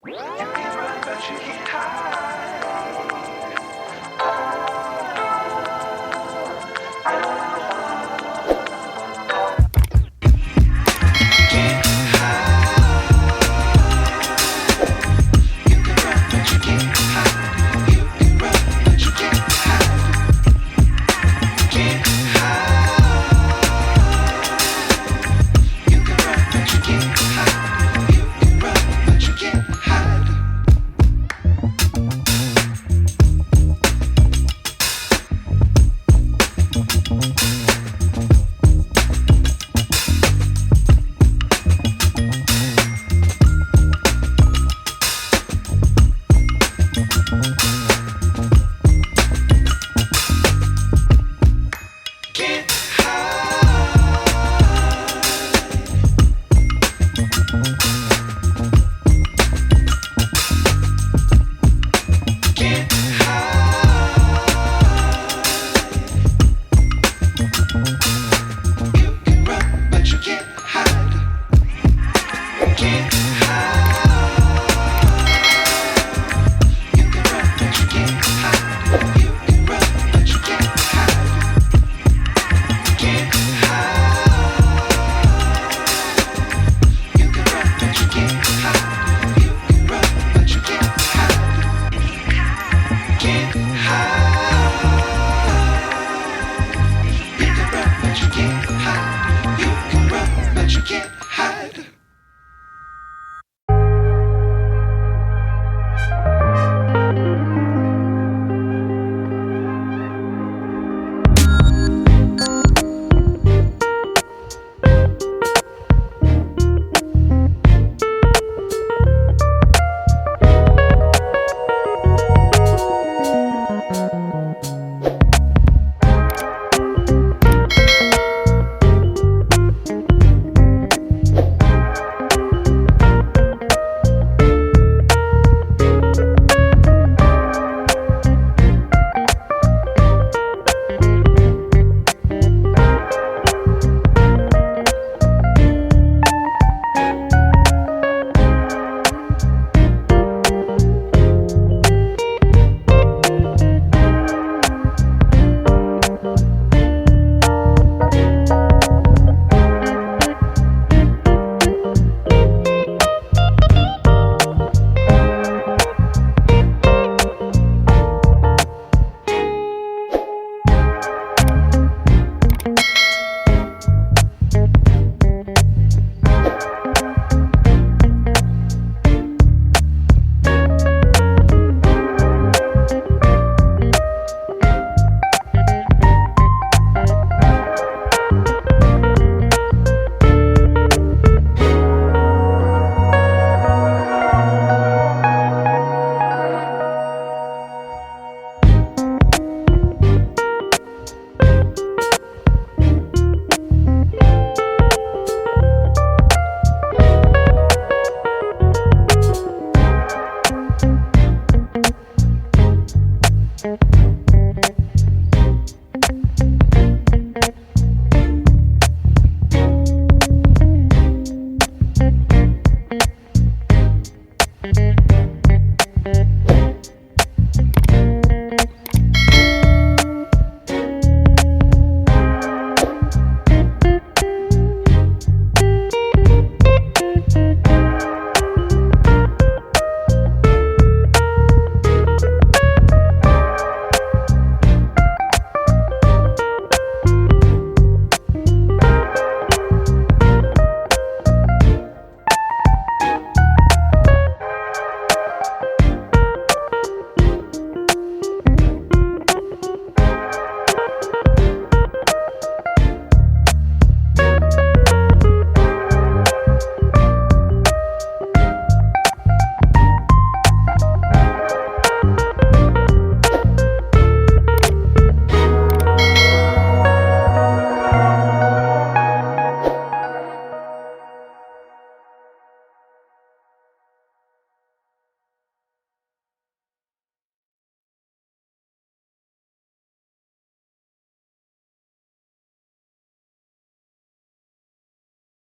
You can run, but you can't hide. Can't hide. You can run, but you can't hide. You can run, but you can't hide. Can't hide. You can run, but you can't hide. You can run, but you can't hide. Can't Can't hide. You can run, but you can't hide. Can't hide. You can run, but you can't hide. You can run, but you can't hide. Can't hide. You can run, but you can't hide. You can run, but you can't hide. Can't hide. You can run, but you can't hide. You can run, but you can't